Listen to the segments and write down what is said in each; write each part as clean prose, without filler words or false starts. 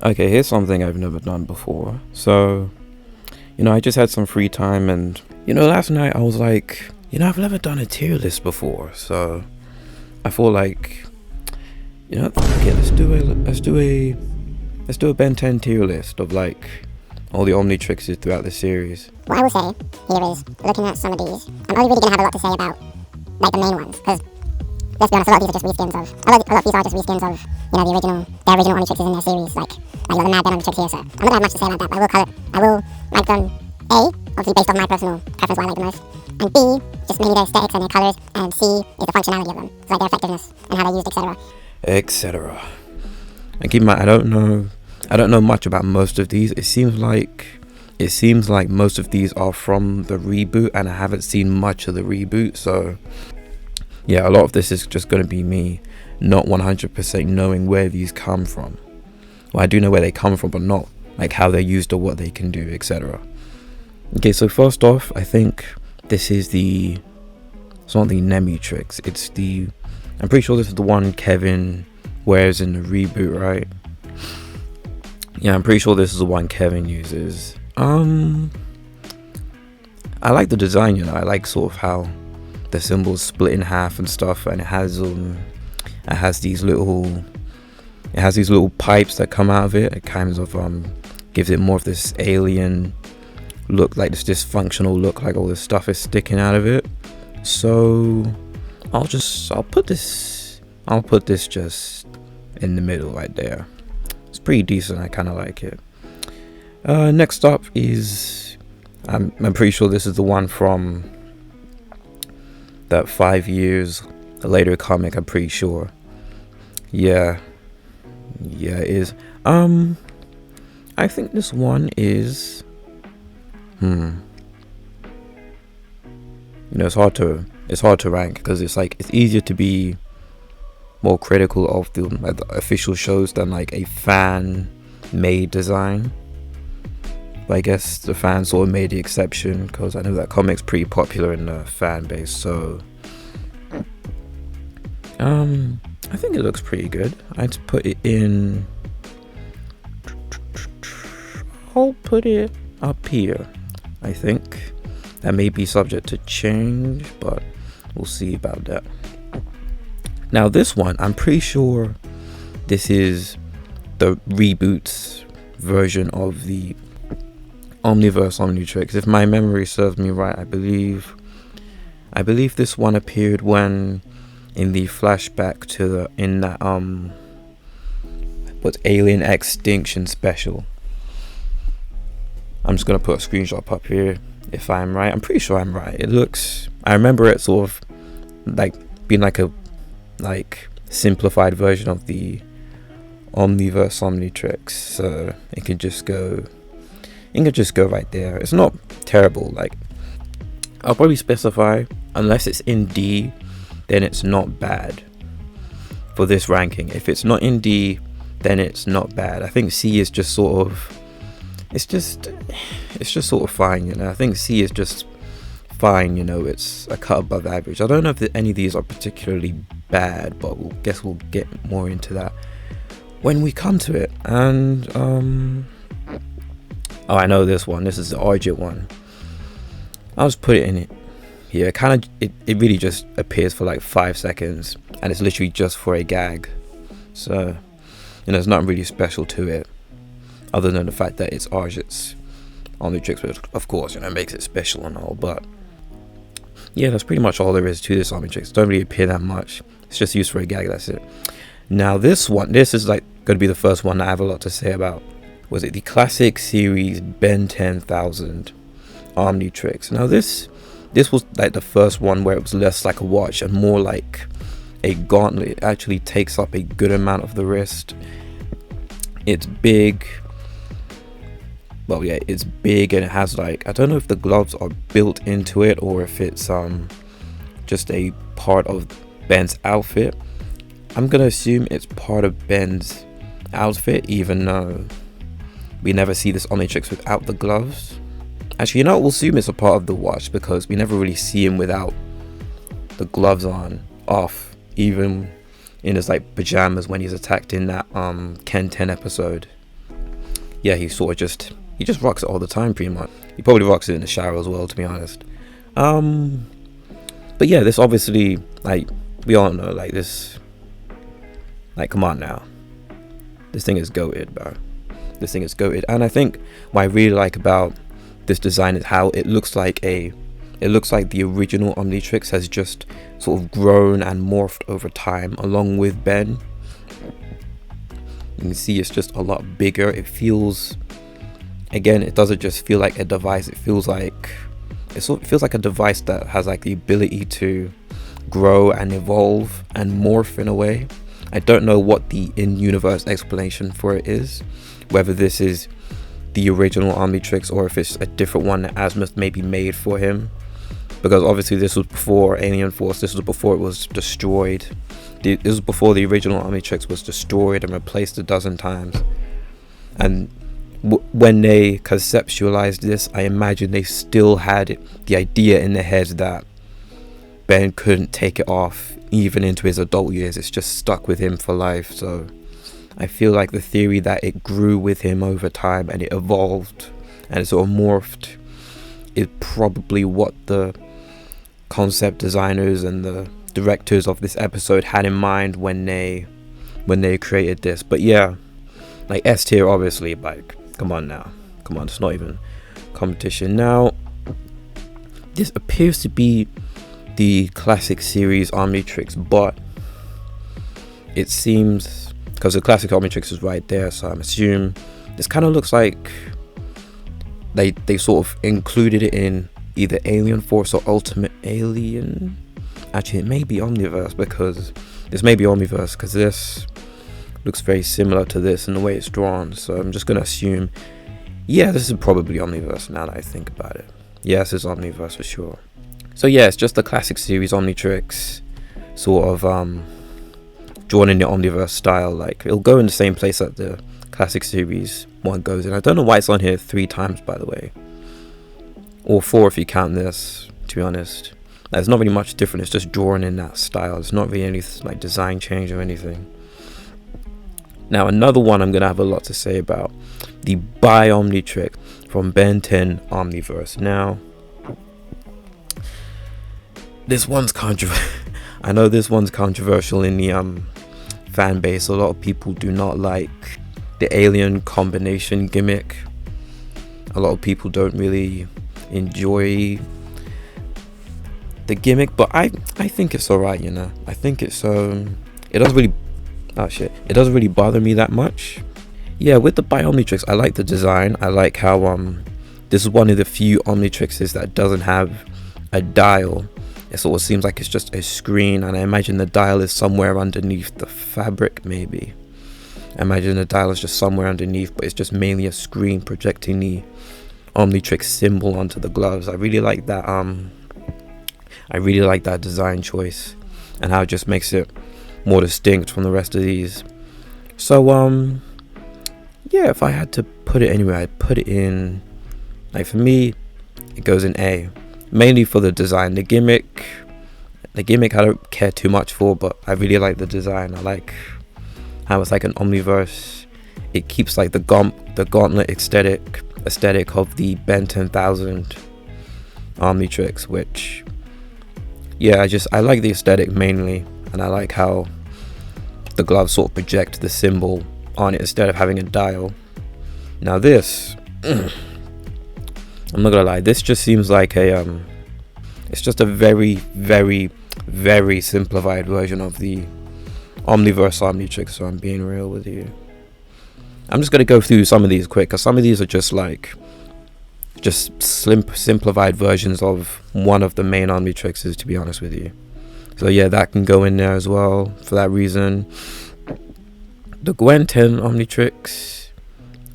Okay, here's something I've never done before. So, I just had some free time, and last night I was like, I've never done a tier list before. So, I thought like, okay, let's do a Ben 10 tier list of like all the Omnitrixes throughout the series. What I will say here is, looking at some of these, I'm only really going to have a lot to say about like the main ones, because let's be honest, a lot of these are just reskins of, a lot of these are just reskins of, the original Omnitrixes in their series, like the Mad Ben Omnitrix here, so I'm not going to have much to say about that, but I will rank them A, obviously based on my personal preference, what I like the most, and B, just mainly their aesthetics and their colours, and C is the functionality of them, so like their effectiveness and how they're used, etc. Etc. And keep in mind, I don't know much about most of these. It seems like most of these are from the reboot, and I haven't seen much of the reboot, so yeah, a lot of this is just going to be me not 100% knowing where these come from. Well, I do know where they come from, but not like how they're used or what they can do, etc. Okay, so first off, I think this is it's not the Omnitrix, I'm pretty sure this is the one Kevin wears in the reboot, right? Yeah, I'm pretty sure this is the one Kevin uses. I like the design, I like sort of how the symbol's split in half and stuff, and it has these little pipes that come out of it. It kind of gives it more of this alien look, like this dysfunctional look, like all this stuff is sticking out of it. So I'll put this just in the middle right there. It's pretty decent. I kind of like it. Next up is I'm pretty sure this is the one from that 5 years later comic. I'm pretty sure. Yeah, it is. I think this one is it's hard to rank, because it's easier to be more critical of the official shows than like a fan made design. But I guess the fans sort of made the exception, because I know that comic's pretty popular in the fan base. So I think it looks pretty good. I'd put it in, I'll put it up here. I think that may be subject to change, but we'll see about that. Now this one, I'm pretty sure this is the reboot's version of the Omniverse Omnitrix. If my memory serves me right, I believe this one appeared when in the flashback to what's Alien Extinction special. I'm just gonna put a screenshot up here if I'm right. I'm pretty sure I'm right. I remember it sort of like being like a simplified version of the Omniverse Omnitrix. So it could just go right there. It's not terrible. Like, I'll probably specify, unless it's in D, then it's not bad for this ranking. If it's not in D, then it's not bad. I think C is just sort of, it's just sort of fine, I think C is just fine, it's a cut above average. I don't know if any of these are particularly bad, but we'll get more into that when we come to it. And I know this one. This is the Argent one. I'll just put it in it here. It really just appears for like 5 seconds, and it's literally just for a gag. So there's nothing really special to it, other than the fact that it's Argent's Omnitrix, which of course makes it special and all. But yeah, that's pretty much all there is to this Omnitrix. Don't really appear that much. It's just used for a gag. That's it. Now this is like going to be the first one that I have a lot to say about. Was it the classic series Ben 10,000 Omnitrix? Now this was like the first one where it was less like a watch and more like a gauntlet. It actually takes up a good amount of the wrist. It's big. Well, yeah, it's big, and it has like, I don't know if the gloves are built into it or if it's just a part of Ben's outfit. I'm gonna assume it's part of Ben's outfit, even though we never see this Omnitrix without the gloves. Actually, we'll assume it's a part of the watch, because we never really see him without the gloves off, even in his like pajamas when he's attacked in that Ken 10 episode. yeah, he just rocks it all the time pretty much. He probably rocks it in the shower as well, to be honest. But yeah, this obviously, like, we all know, like, this, like, come on now, this thing is goated, bro. This thing is goated. And I think what I really like about this design is how it looks like the original Omnitrix has just sort of grown and morphed over time along with Ben. You can see it's just a lot bigger. It feels, again, it doesn't just feel like a device. It feels like a device that has like the ability to grow and evolve and morph in a way. I don't know what the in-universe explanation for it is, whether this is the original Omnitrix or if it's a different one that Azimuth maybe made for him, because obviously this was before Alien Force. This was before it was destroyed. This was before the original Omnitrix was destroyed and replaced a dozen times. And when they conceptualized this, I imagine they still had the idea in their heads that Ben couldn't take it off even into his adult years. It's just stuck with him for life. So I feel like the theory that it grew with him over time and it evolved and it sort of morphed is probably what the concept designers and the directors of this episode had in mind when they created this. But yeah, like S tier, obviously. Like, come on now, come on, it's not even competition. Now, this appears to be the classic series Omnitrix, but it seems, because the classic Omnitrix is right there, so I'm assuming this kind of looks like they sort of included it in either Alien Force or Ultimate Alien. Actually, it may be Omniverse, because this may be Omniverse, because this looks very similar to this in the way it's drawn. So I'm just going to assume, yeah, this is probably Omniverse now that I think about it. Yes, it's Omniverse for sure. So yeah, it's just the classic series Omnitrix, sort of drawn in the Omniverse style. Like, it'll go in the same place that the classic series one goes in. I don't know why it's on here 3 times, by the way, or 4 if you count this, to be honest. There's not really much different. It's just drawn in that style. It's not really any like design change or anything. Now, another one I'm gonna have a lot to say about, the Bi-Omnitrix from Ben 10 Omniverse. Now, this one's I know this one's controversial in the fan base. A lot of people do not like the alien combination gimmick. A lot of people don't really enjoy the gimmick, but I think it's alright, you know. I think it's it doesn't really bother me that much. Yeah, with the Bi-Omnitrix, I like the design. I like how this is one of the few Omnitrixes that doesn't have a dial. It sort of seems like it's just a screen, and I imagine the dial is somewhere underneath the fabric. Maybe I imagine the dial is just somewhere underneath, but it's just mainly a screen projecting the Omnitrix symbol onto the gloves. I really like that design choice, and how it just makes it more distinct from the rest of these. So yeah, if I had to put it anywhere, I'd put it in, like, for me it goes in A, mainly for the design. The gimmick I don't care too much for, but I really like the design. I like how it's like an Omniverse. It keeps like the gauntlet aesthetic of the Ben 10,000 Omnitrix, which, yeah, I like the aesthetic mainly, and I like how the gloves sort of project the symbol on it instead of having a dial. Now this, I'm not gonna lie, this just seems like it's just a very, very, very simplified version of the Omniverse Omnitrix, so I'm being real with you. I'm just gonna go through some of these quick, because some of these are just simplified versions of one of the main Omnitrixes, to be honest with you. So yeah, that can go in there as well for that reason. The Gwen 10 Omnitrix,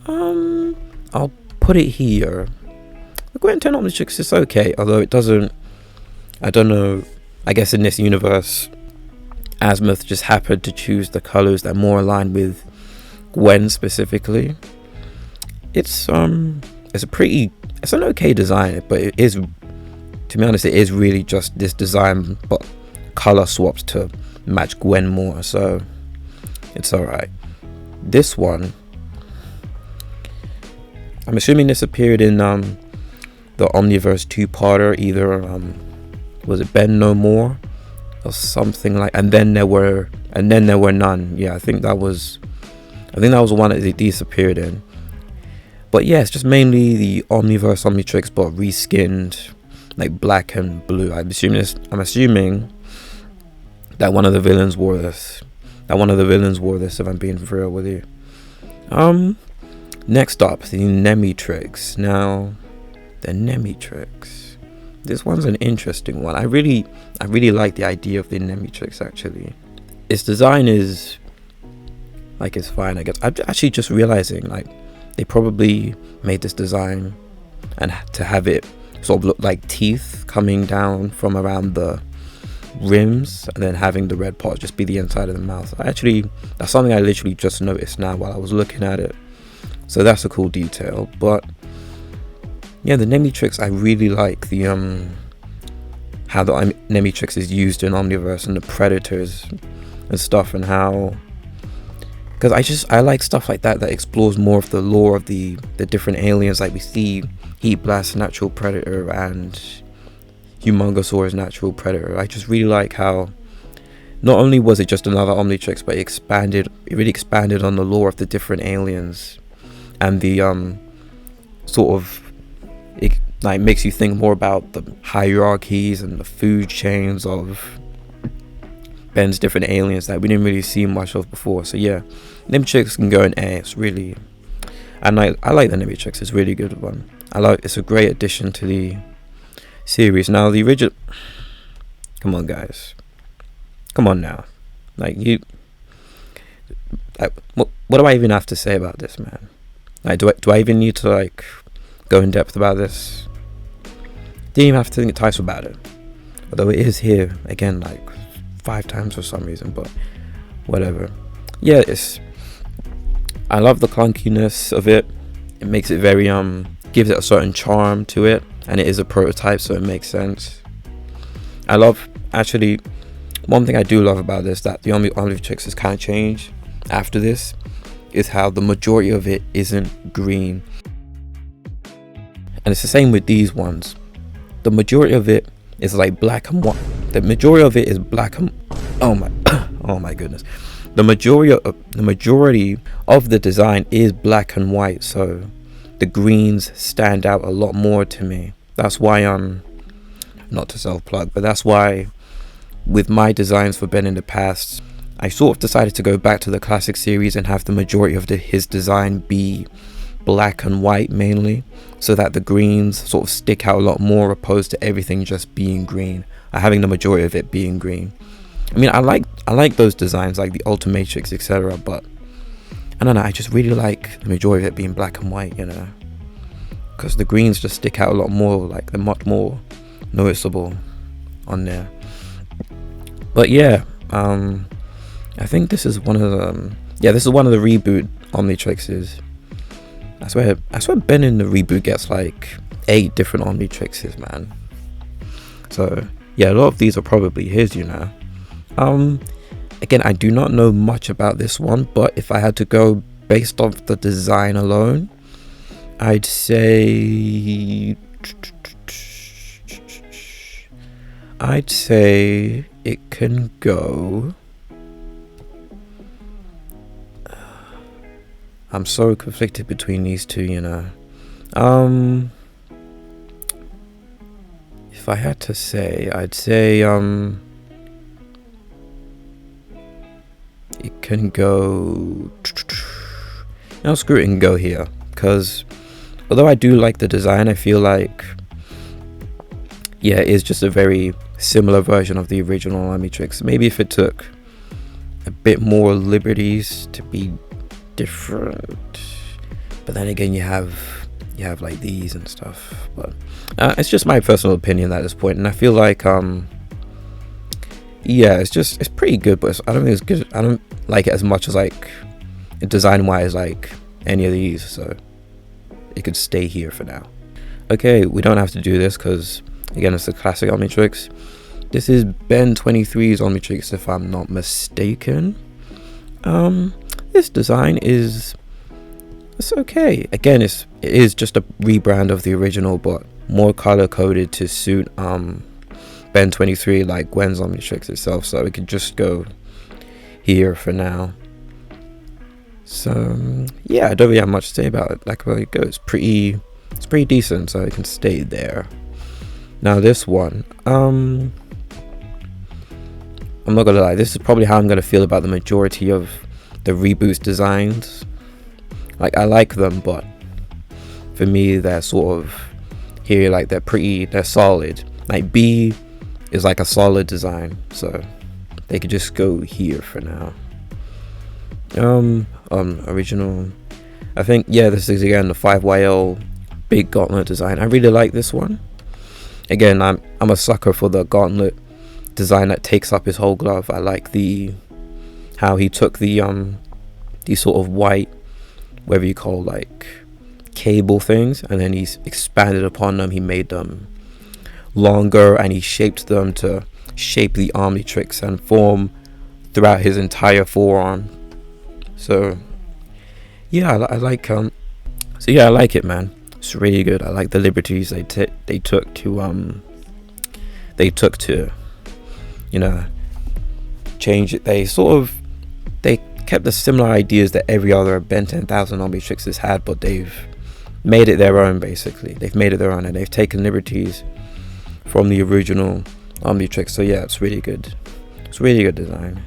I'll put it here. The Gwen 10 Omnitrix is okay, although it doesn't, I don't know, I guess in this universe Azimuth just happened to choose the colors that more align with Gwen specifically. It's an okay design, but it is, to be honest, it is really just this design but color swapped to match Gwen more, so it's alright. This one, I'm assuming this appeared in the Omniverse two-parter, either was it Ben No More or something like, and then there were none. Yeah, I think that was the one that these appeared in. But yeah, it's just mainly the Omniverse Omnitrix, but reskinned, like black and blue. I'm assuming that one of the villains wore this. If I'm being real with you. Next up, the Omnitrix. Now, the Omnitrix. This one's an interesting one. I really like the idea of the Omnitrix. Actually, its design is like, it's fine, I guess. I'm actually just realizing, like, they probably made this design and to have it sort of look like teeth coming down from around the rims, and then having the red part just be the inside of the mouth. That's something I literally just noticed now while I was looking at it. So that's a cool detail. But yeah, the Omnitrix, I really like the how the Omnitrix is used in Omniverse and the Predators and stuff, and how, because I like stuff like that explores more of the lore of the different aliens. Like, we see Heat Blast, Natural Predator, and Humongosaurus, Natural Predator. I just really like how not only was it just another Omnitrix, but it really expanded on the lore of the different aliens, and the sort of, it like makes you think more about the hierarchies and the food chains of Ben's different aliens that we didn't really see much of before. So yeah, Omnitrix can go in A. It's really, and I like the Omnitrix. It's a really good one. It's a great addition to the series. Now the original, come on guys, come on now, like, what do I even have to say about this, man? Like, do I even need to like go in depth about this? Didn't even have to think twice about it, although it is here again like 5 times for some reason, but whatever. Yeah, I love the clunkiness of it. It makes it very gives it a certain charm to it, and it is a prototype, so it makes sense. I love, actually, one thing I do love about this, that the Omnitrix has kind of changed after this, is how the majority of it isn't green. And it's the same with these ones. The majority of it is like black and white. The majority of it is black and, oh my goodness. The majority of the design is black and white, so the greens stand out a lot more to me. That's why not to self-plug, but that's why with my designs for Ben in the past, I sort of decided to go back to the classic series and have the majority of his design be black and white mainly, so that the greens sort of stick out a lot more, opposed to everything just being green, having the majority of it being green. I mean, I like those designs, like the Ultimatrix, etc., but I don't know, I just really like the majority of it being black and white, you know, because the greens just stick out a lot more, like they're much more noticeable on there. But yeah, I think this is one of the reboot Omnitrixes. I swear Ben in the reboot gets like 8 different Omnitrixes, man. So yeah, a lot of these are probably his, you know. Again, I do not know much about this one, but if I had to go based off the design alone, I'd say it can go. I'm so conflicted between these two, you know. If I had to say, I'd say it can go. Now screw it and go here, because although I do like the design, I feel like, yeah, it is just a very similar version of the original Omnitrix. Maybe if it took a bit more liberties to be different, but then again, you have like these and stuff. But it's just my personal opinion at this point, and I feel like yeah, it's pretty good, but I don't think it's good. I don't like it as much as like design wise like any of these, so it could stay here for now. Okay, we don't have to do this because again, it's the classic Omnitrix. This is Ben 23's Omnitrix, if I'm not mistaken. This design is it's okay. Again, it is just a rebrand of the original, but more color coded to suit Ben 23, like Gwen's Omnitrix itself. So we could just go here for now. So yeah, I don't really have much to say about it. Like, it goes pretty decent, so it can stay there. Now this one, I'm not gonna lie, this is probably how I'm gonna feel about the majority of the Reboot's designs. Like, I like them, but for me they're sort of here, like they're solid. Like B is like a solid design, so they could just go here for now. Original, I think, yeah, this is again the 5YL big gauntlet design. I really like this one. Again, I'm a sucker for the gauntlet design that takes up his whole glove. I like how he took these sort of white, whatever you call, like cable things, and then he's expanded upon them. He made them longer, and he shaped them to shape the Omnitrix and form throughout his entire forearm. So yeah, I like I like it, man. It's really good. I like the liberties they took to you know, change it. They kept the similar ideas that every other Ben 10,000 Omnitrix has had, but they've made it their own. Basically, they've made it their own, and they've taken liberties from the original Omnitrix. So yeah, it's really good. It's really good design.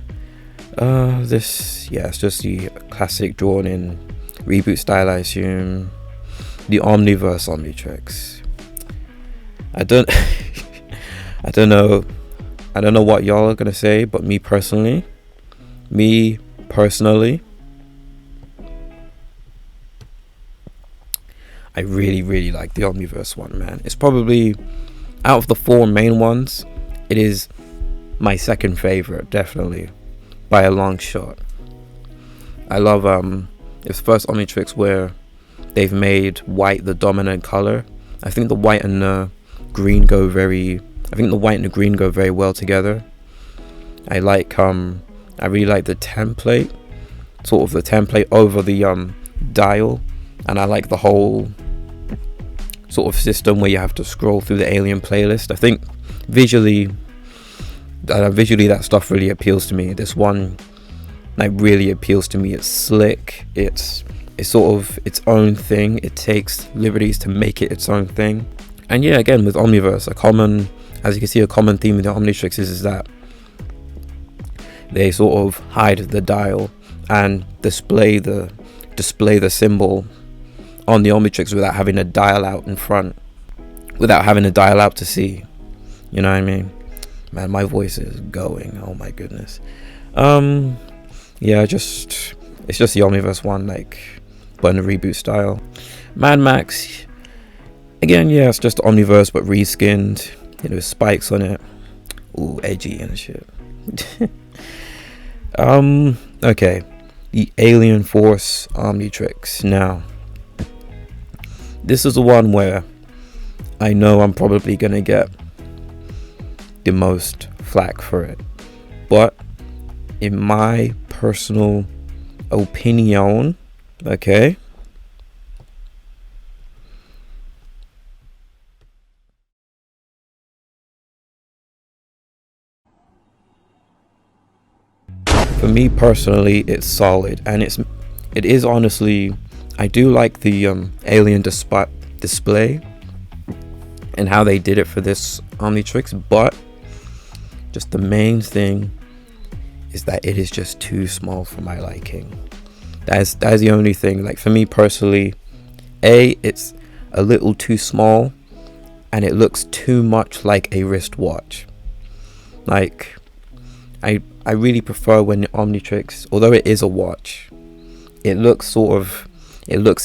It's just the classic drawn in Reboot style, I assume. The Omniverse Omnitrix. I don't know what y'all are gonna say, but me personally, I really like the Omniverse one, man. It's probably, out of the 4 main ones, it is my second favorite, definitely, by a long shot. I love it's the first Omnitrix where they've made white the dominant color. I think the white and the green go very well together. I really like the template, sort of the template over the dial, and I like the whole sort of system where you have to scroll through the Alien playlist. I think visually that stuff really appeals to me. This one, like, really appeals to me. It's slick. It's sort of its own thing. It takes liberties to make it its own thing. And yeah, again, with Omniverse, as you can see, a common theme with the Omnitrix is that they sort of hide the dial and display the symbol on the Omnitrix without having a dial out in front, without having a dial out to see. You know what I mean? Man, my voice is going. Oh my goodness. Yeah, it's just the Omniverse one, like, but in a Reboot style. Mad Max, again, yeah, it's just Omniverse but reskinned. You know, spikes on it. Ooh, edgy and shit. Okay, the Alien Force Omnitrix. Now, this is the one where I know I'm probably gonna get the most flack for it, but in my personal opinion, okay, for me personally, it's solid, and it is honestly, I do like the alien display and how they did it for this Omnitrix, but just the main thing is that it is just too small for my liking. That's the only thing. Like, for me personally, it's a little too small, and it looks too much like a wristwatch. Like, I really prefer when the Omnitrix, although it is a watch, it looks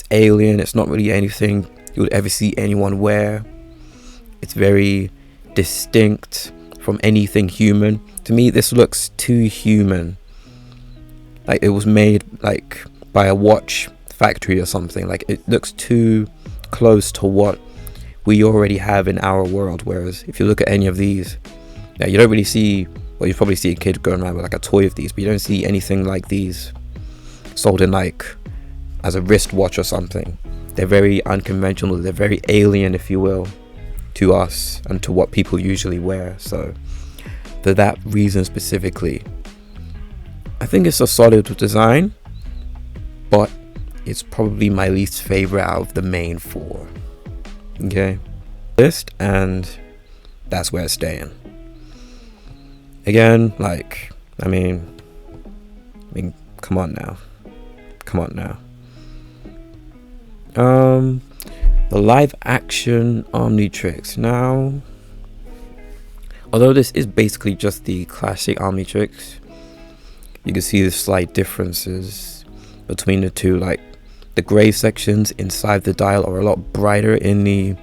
alien. It's not really anything you would ever see anyone wear. It's very distinct from anything human. To me, this looks too human. Like, it was made like by a watch factory or something. Like, it looks too close to what we already have in our world. Whereas if you look at any of these, yeah, you don't really see, well, you probably see a kid going around with like a toy of these, but you don't see anything like these sold in like as a wristwatch or something. They're very unconventional, they're very alien, if you will, to us and to what people usually wear. So for that reason specifically, I think it's a solid design, but it's probably my least favorite out of the main 4. Okay, list, and that's where it's staying. Again, like, I mean, come on now. The live action Omnitrix. Now, although this is basically just the classic Omnitrix, you can see the slight differences between the two. Like, the gray sections inside the dial are a lot brighter in the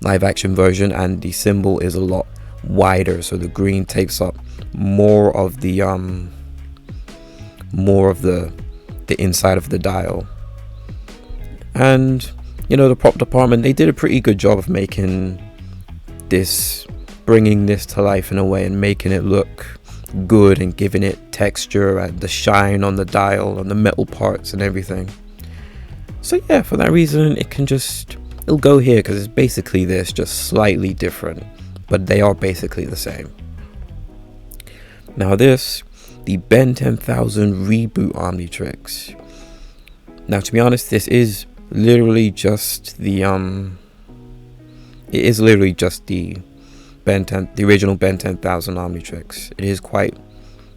live action version, and the symbol is a lot wider, so the green takes up more of the inside of the dial. And you know, the prop department, they did a pretty good job of making this, bringing this to life in a way and making it look good and giving it texture and the shine on the dial and the metal parts and everything. So yeah, for that reason, it'll go here, because it's basically this, just slightly different, but they are basically the same. Now this, the Ben 10,000 reboot Omnitrix. Now, to be honest, this is literally just the it is literally just the the original Ben 10,000 Omnitrix. It is quite,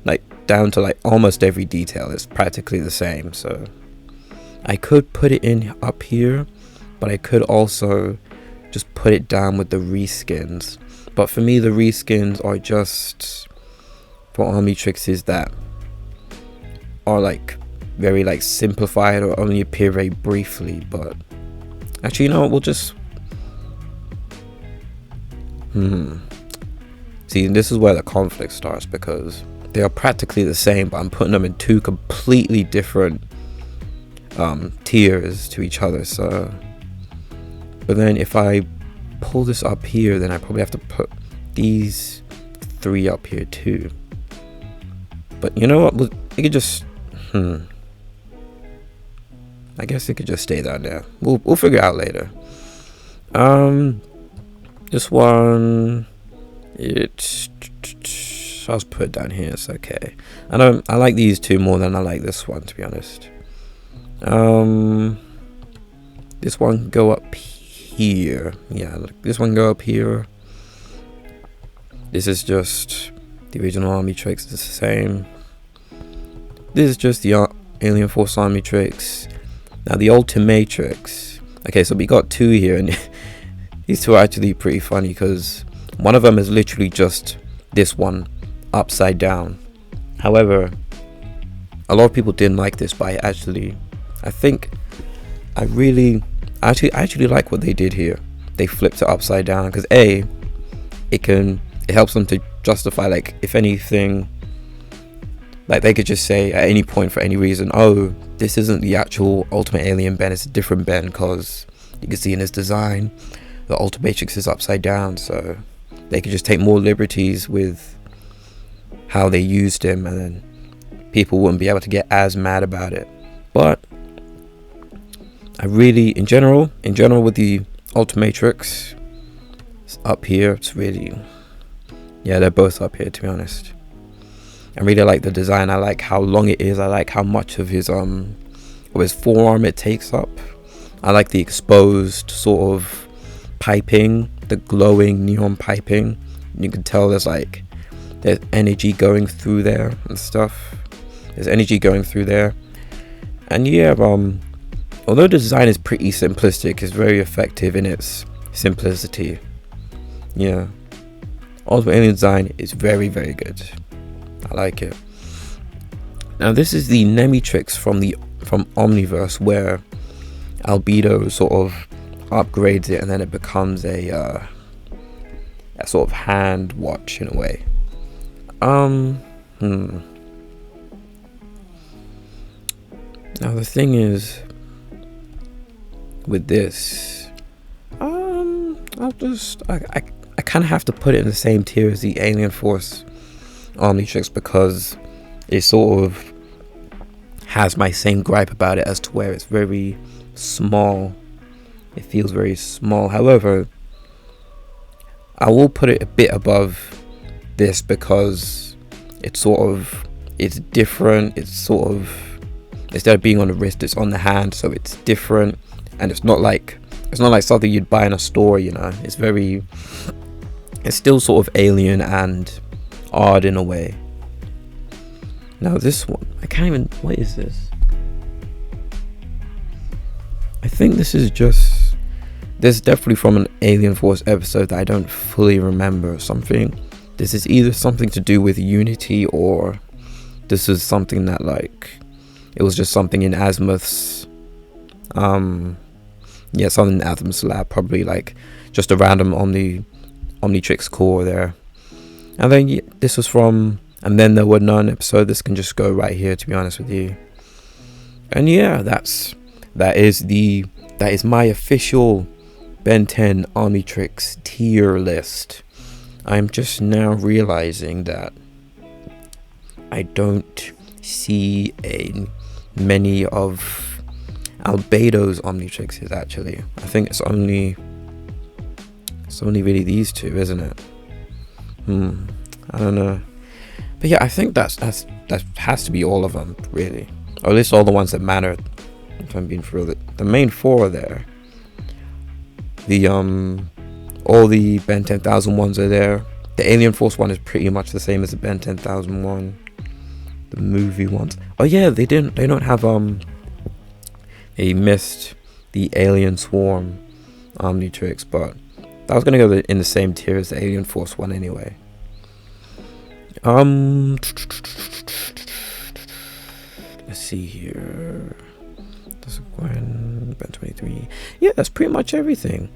like, down to like almost every detail. It's practically the same. So I could put it in up here, but I could also just put it down with the reskins. But for me, the reskins are just for Omnitrixes that are like very like simplified or only appear very briefly. But actually, you know what, we'll just see, this is where the conflict starts, because they are practically the same, but I'm putting them in 2 completely different tiers to each other. So, but then if I pull this up here, then I probably have to put these 3 up here too. But you know what, it could just I guess it could just stay down there. We'll figure it out later. This one, I'll just put it down here. It's okay. I like these 2 more than I like this one, to be honest. This one go up here. Yeah, this one go up here. This is just the original Omnitrix. It's the same. This is just the Alien Force Omnitrix. Now the Ultimatrix. Okay, so we got 2 here, and these 2 are actually pretty funny, because one of them is literally just this one upside down. However, a lot of people didn't like this, but I actually like what they did here. They flipped it upside down, because it helps them to justify, like, if anything, like they could just say at any point for any reason, oh, this isn't the actual Ultimate Alien Ben, it's a different Ben, because you can see in his design the Ultimatrix is upside down. So they could just take more liberties with how they used him, and then people wouldn't be able to get as mad about it. But I really, in general with the Ultimatrix, it's up here. It's really, yeah, they're both up here, to be honest. I really like the design. I like how long it is. I like how much of his forearm it takes up. I like the exposed sort of piping, the glowing neon piping. You can tell there's energy going through there and stuff. There's energy going through there. And yeah, although the design is pretty simplistic, it's very effective in its simplicity. Yeah, Ultimate Alien design is very, very good. I like it. Now this is the Nemitrix from Omniverse, where Albedo sort of upgrades it, and then it becomes a sort of hand watch in a way. Now the thing is, with this, I kind of have to put it in the same tier as the Alien Force Omnitrix, because it sort of has my same gripe about it as to where it's very small. It feels very small. However, I will put it a bit above this because it's different. It's sort of, instead of being on the wrist, it's on the hand, so it's different, and it's not like something you'd buy in a store, you know. It's still sort of alien and odd in a way. Now this one, I can't even, what is this? I think this is definitely from an Alien Force episode that I don't fully remember. This is either something to do with Unity, or this is something that, like, it was just something in Azimuth's something in Azimuth's lab, probably like just a random Omnitrix core there. And then this was from And Then There Were None episode. This can just go right here, to be honest with you. And yeah, that is my official Ben 10 Omnitrix tier list. I'm just now realizing that I don't see many of Albedo's Omnitrixes, actually. I think it's only really these two, isn't it? I don't know. But yeah, I think that has to be all of them, really. Or at least all the ones that matter, if I'm being for real. The main four are there. All the Ben 10,000 ones are there. The Alien Force one is pretty much the same as the Ben 10,000 one. The movie ones. Oh yeah, they don't have they missed the Alien Swarm Omnitrix, but that was gonna go in the same tier as the Alien Force one anyway. Let's see here. Ben 23. Yeah, that's pretty much everything.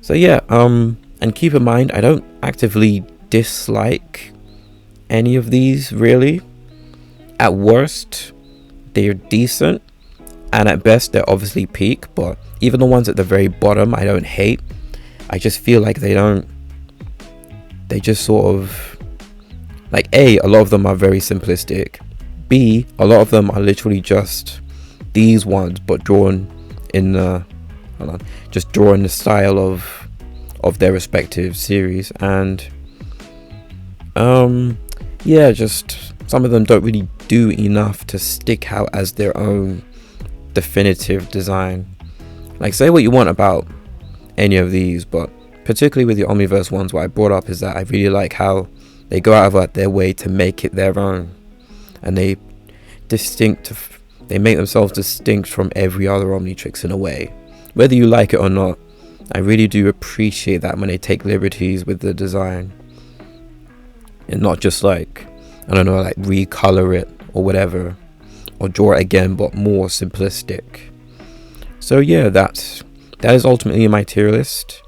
So yeah, and keep in mind, I don't actively dislike any of these, really. At worst, they're decent, and at best, they're obviously peak. But even the ones at the very bottom, I don't hate. I just feel like they just sort of, like, A, a lot of them are very simplistic. B, a lot of them are literally just these ones, but drawn in the style of their respective series. And yeah, just some of them don't really do enough to stick out as their own definitive design. Like, say what you want about any of these, but particularly with the Omniverse ones, what I brought up is that I really like how they go out of their way to make it their own, and they make themselves distinct from every other Omnitrix in a way. Whether you like it or not, I really do appreciate that when they take liberties with the design and not just, like, I don't know, like recolor it or whatever, or draw it again, but more simplistic. So yeah, that is ultimately my tier list.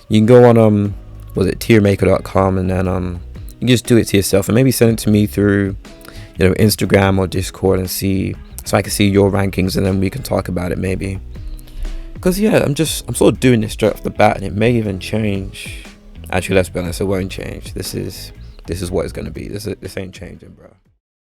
You can go on tiermaker.com, and then you can just do it to yourself, and maybe send it to me through, you know, Instagram or Discord, and so I can see your rankings, and then we can talk about it maybe. Because yeah, I'm sort of doing this straight off the bat, and it may even change. Actually, let's be honest, it won't change. This is what it's gonna be. This ain't changing, bro.